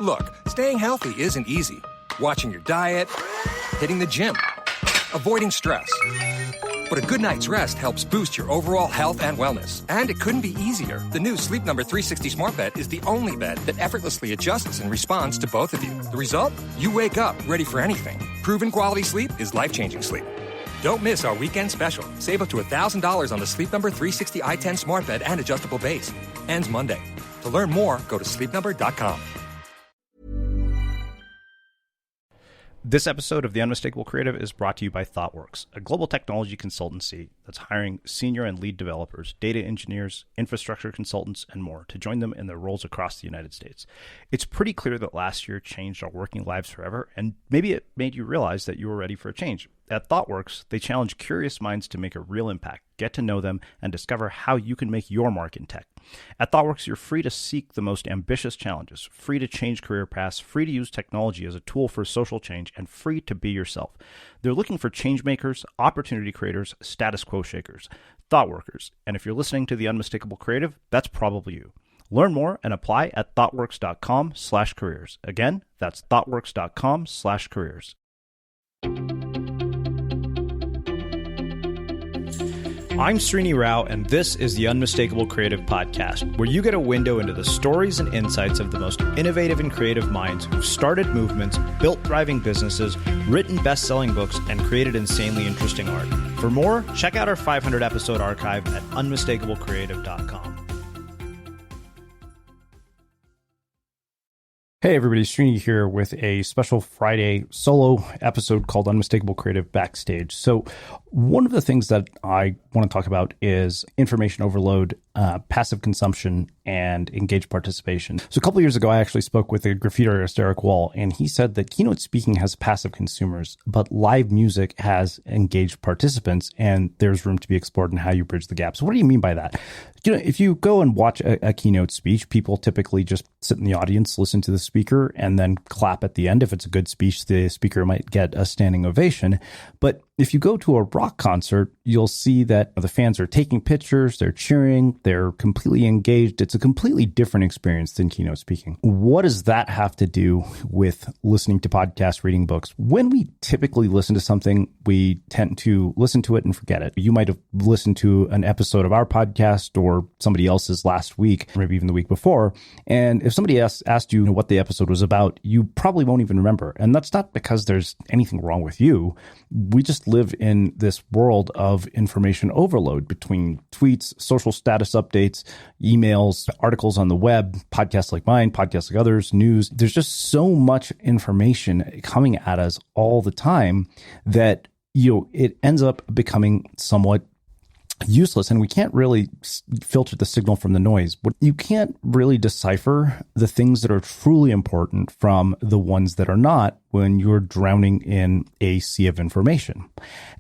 Look, staying healthy isn't easy. Watching your diet, hitting the gym, avoiding stress. But a good night's rest helps boost your overall health and wellness. And it couldn't be easier. The new Sleep Number 360 Smart Bed is the only bed that effortlessly adjusts and responds to both of you. The result? You wake up ready for anything. Proven quality sleep is life-changing sleep. Don't miss our weekend special. Save up to $1,000 on the Sleep Number 360 i10 Smart Bed and adjustable base. Ends Monday. To learn more, go to sleepnumber.com. This episode of The Unmistakable Creative is brought to you by ThoughtWorks, a global technology consultancy that's hiring senior and lead developers, data engineers, infrastructure consultants, and more to join them in their roles across the United States. It's pretty clear that last year changed our working lives forever, and maybe it made you realize that you were ready for a change. At ThoughtWorks, they challenge curious minds to make a real impact, get to know them, and discover how you can make your mark in tech. At ThoughtWorks, you're free to seek the most ambitious challenges, free to change career paths, free to use technology as a tool for social change, and free to be yourself. They're looking for change makers, opportunity creators, status quo shakers, ThoughtWorkers. And if you're listening to The Unmistakable Creative, that's probably you. Learn more and apply at thoughtworks.com/careers. Again, that's thoughtworks.com/careers. I'm Srini Rao, and this is the Unmistakable Creative Podcast, where you get a window into the stories and insights of the most innovative and creative minds who've started movements, built thriving businesses, written best-selling books, and created insanely interesting art. For more, check out our 500-episode archive at unmistakablecreative.com. Hey everybody, Srini here with a special Friday solo episode called Unmistakable Creative Backstage. So one of the things that I want to talk about is information overload, passive consumption, and engaged participation. So a couple of years ago, I actually spoke with a graffiti artist, Eric Wall, and he said that keynote speaking has passive consumers, but live music has engaged participants, and there's room to be explored in how you bridge the gap. So what do you mean by that? You know, if you go and watch a keynote speech, people typically just sit in the audience, listen to the speaker, and then clap at the end. If it's a good speech, the speaker might get a standing ovation. But if you go to a rock concert, you'll see that the fans are taking pictures, they're cheering, they're completely engaged. It's a completely different experience than keynote speaking. What does that have to do with listening to podcasts, reading books? When we typically listen to something, we tend to listen to it and forget it. You might have listened to an episode of our podcast or somebody else's last week, or maybe even the week before. And if somebody asked you what the episode was about, you probably won't even remember. And that's not because there's anything wrong with you. We just live in this world of information overload between tweets, social status updates, emails, articles on the web, podcasts like mine, podcasts like others, news. There's just so much information coming at us all the time that, it ends up becoming somewhat useless, and we can't really filter the signal from the noise. But you can't really decipher the things that are truly important from the ones that are not when you're drowning in a sea of information.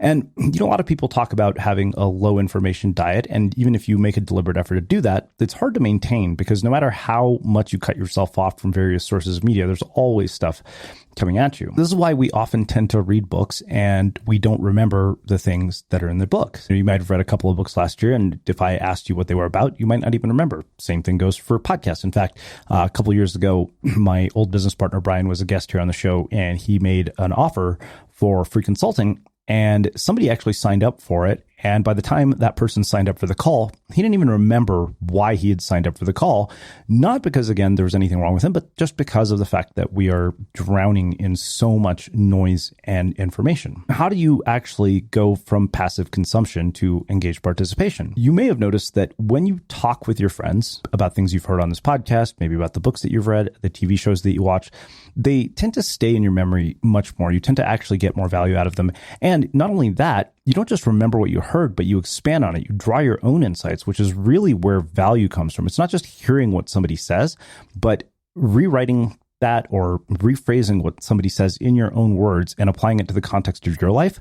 And, a lot of people talk about having a low information diet. And even if you make a deliberate effort to do that, it's hard to maintain because no matter how much you cut yourself off from various sources of media, there's always stuff coming at you. This is why we often tend to read books and we don't remember the things that are in the book. So you might have read a couple of books last year, and if I asked you what they were about, you might not even remember. Same thing goes for podcasts. In fact, a couple of years ago, my old business partner, Brian, was a guest here on the show, and he made an offer for free consulting, and somebody actually signed up for it. And by the time that person signed up for the call, he didn't even remember why he had signed up for the call. Not because, again, there was anything wrong with him, but just because of the fact that we are drowning in so much noise and information. How do you actually go from passive consumption to engaged participation? You may have noticed that when you talk with your friends about things you've heard on this podcast, maybe about the books that you've read, the TV shows that you watch, they tend to stay in your memory much more. You tend to actually get more value out of them. And not only that, you don't just remember what you heard, but you expand on it. You draw your own insights, which is really where value comes from. It's not just hearing what somebody says, but rewriting that or rephrasing what somebody says in your own words and applying it to the context of your life.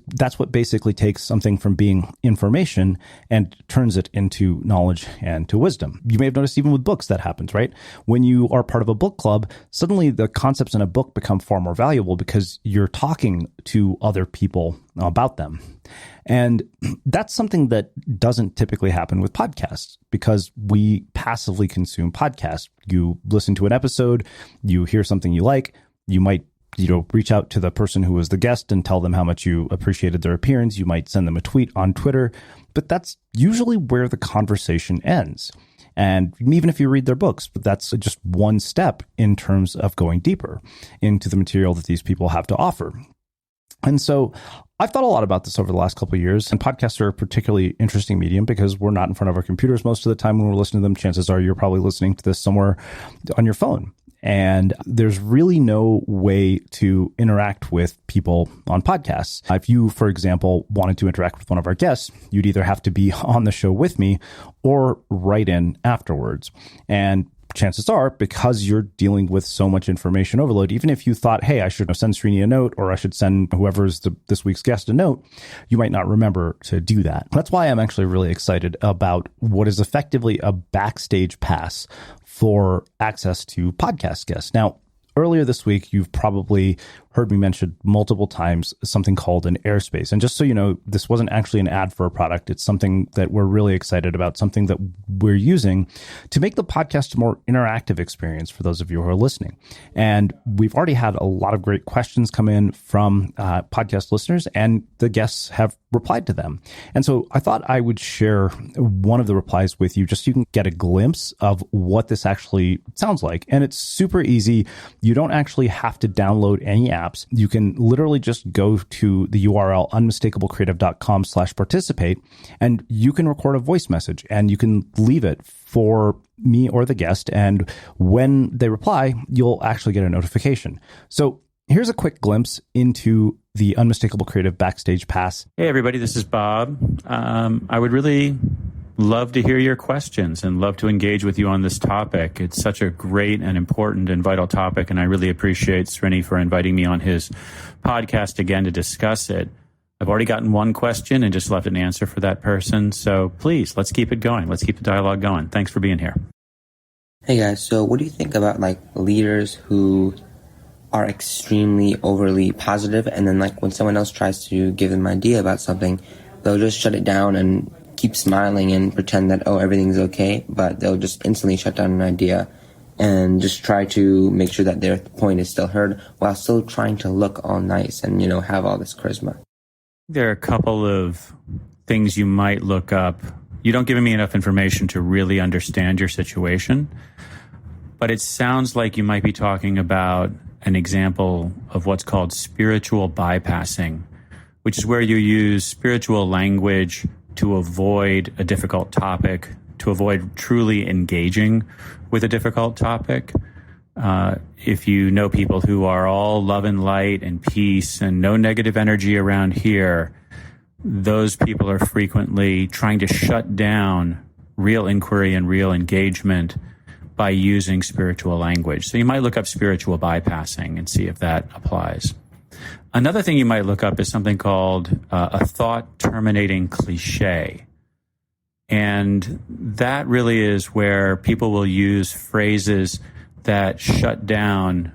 That's what basically takes something from being information and turns it into knowledge and to wisdom. You may have noticed even with books that happens, right? When you are part of a book club, suddenly the concepts in a book become far more valuable because you're talking to other people about them. And that's something that doesn't typically happen with podcasts because we passively consume podcasts. You listen to an episode, you hear something you like, you might reach out to the person who was the guest and tell them how much you appreciated their appearance. You might send them a tweet on Twitter, but that's usually where the conversation ends. And even if you read their books, but that's just one step in terms of going deeper into the material that these people have to offer. And so I've thought a lot about this over the last couple of years, and podcasts are a particularly interesting medium because we're not in front of our computers most of the time when we're listening to them. Chances are you're probably listening to this somewhere on your phone. And there's really no way to interact with people on podcasts. If you, for example, wanted to interact with one of our guests, you'd either have to be on the show with me or write in afterwards. And chances are, because you're dealing with so much information overload, even if you thought, hey, I should send Srini a note or I should send whoever's this week's guest a note, you might not remember to do that. That's why I'm actually really excited about what is effectively a Backstage pass for access to podcast guests. Now, earlier this week, you've probably heard me mention multiple times something called an airspace. And just so you know, this wasn't actually an ad for a product. It's something that we're really excited about, something that we're using to make the podcast a more interactive experience for those of you who are listening. And we've already had a lot of great questions come in from podcast listeners, and the guests have replied to them. And so I thought I would share one of the replies with you just so you can get a glimpse of what this actually sounds like. And it's super easy. You don't actually have to download any apps. You can literally just go to the URL unmistakablecreative.com/participate, and you can record a voice message and you can leave it for me or the guest. And when they reply, you'll actually get a notification. So here's a quick glimpse into the Unmistakable Creative Backstage Pass. Hey, everybody, this is Bob. I would really love to hear your questions and love to engage with you on this topic. It's such a great and important and vital topic, and I really appreciate Srini for inviting me on his podcast again to discuss it. I've already gotten one question and just left an answer for that person. So please, let's keep it going. Let's keep the dialogue going. Thanks for being here. Hey guys, so what do you think about leaders who are extremely overly positive, and then when someone else tries to give them an idea about something, they'll just shut it down and keep smiling and pretend that, oh, everything's okay, but they'll just instantly shut down an idea and just try to make sure that their point is still heard while still trying to look all nice and, have all this charisma. There are a couple of things you might look up. You don't give me enough information to really understand your situation, but it sounds like you might be talking about an example of what's called spiritual bypassing, which is where you use spiritual language to avoid a difficult topic, to avoid truly engaging with a difficult topic. If you know people who are all love and light and peace and no negative energy around here, those people are frequently trying to shut down real inquiry and real engagement by using spiritual language. So you might look up spiritual bypassing and see if that applies. Another thing you might look up is something called a thought-terminating cliche. And that really is where people will use phrases that shut down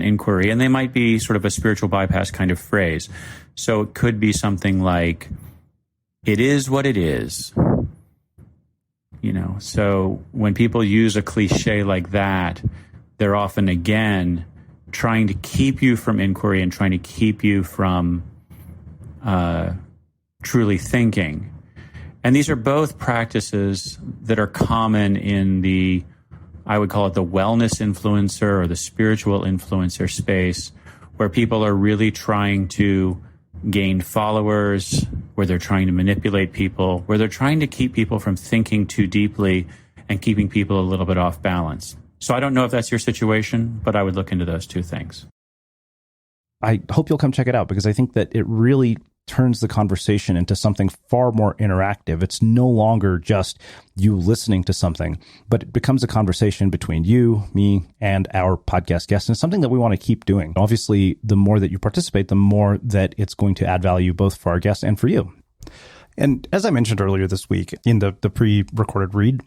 inquiry. And they might be sort of a spiritual bypass kind of phrase. So it could be something like, it is what it is. So when people use a cliche like that, they're often, again, trying to keep you from inquiry and trying to keep you from truly thinking. And these are both practices that are common in I would call it the wellness influencer or the spiritual influencer space, where people are really trying to gain followers, where they're trying to manipulate people, where they're trying to keep people from thinking too deeply and keeping people a little bit off balance. So I don't know if that's your situation, but I would look into those two things. I hope you'll come check it out because I think that it really turns the conversation into something far more interactive. It's no longer just you listening to something, but it becomes a conversation between you, me, and our podcast guests. And it's something that we want to keep doing. Obviously, the more that you participate, the more that it's going to add value both for our guests and for you. And as I mentioned earlier this week in the pre-recorded read,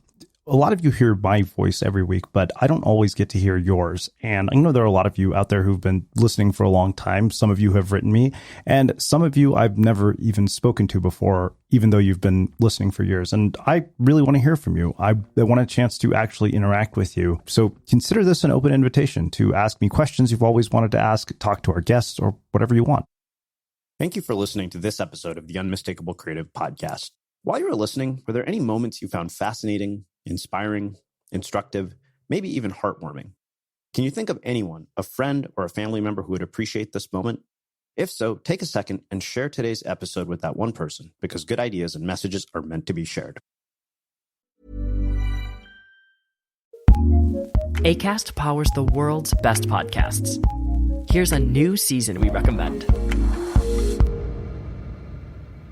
a lot of you hear my voice every week, but I don't always get to hear yours. And I know there are a lot of you out there who've been listening for a long time. Some of you have written me, and some of you I've never even spoken to before, even though you've been listening for years. And I really want to hear from you. I want a chance to actually interact with you. So consider this an open invitation to ask me questions you've always wanted to ask, talk to our guests, or whatever you want. Thank you for listening to this episode of the Unmistakable Creative Podcast. While you were listening, were there any moments you found fascinating, inspiring, instructive, maybe even heartwarming? Can you think of anyone, a friend or a family member who would appreciate this moment? If so, take a second and share today's episode with that one person, because good ideas and messages are meant to be shared. Acast powers the world's best podcasts. Here's a new season we recommend.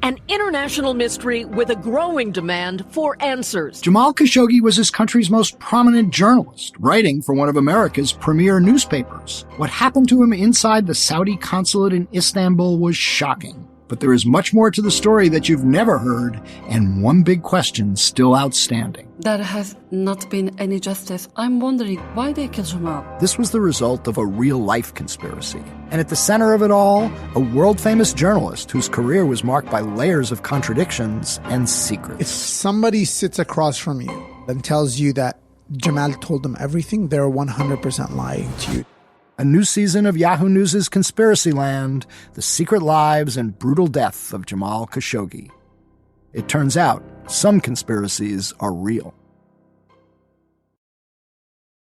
An international mystery with a growing demand for answers. Jamal Khashoggi was his country's most prominent journalist, writing for one of America's premier newspapers. What happened to him inside the Saudi consulate in Istanbul was shocking. But there is much more to the story that you've never heard, and one big question still outstanding. There has not been any justice. I'm wondering why they killed Jamal. This was the result of a real-life conspiracy. And at the center of it all, a world-famous journalist whose career was marked by layers of contradictions and secrets. If somebody sits across from you and tells you that Jamal told them everything, they're 100% lying to you. A new season of Yahoo News' Conspiracyland, the secret lives and brutal death of Jamal Khashoggi. It turns out some conspiracies are real.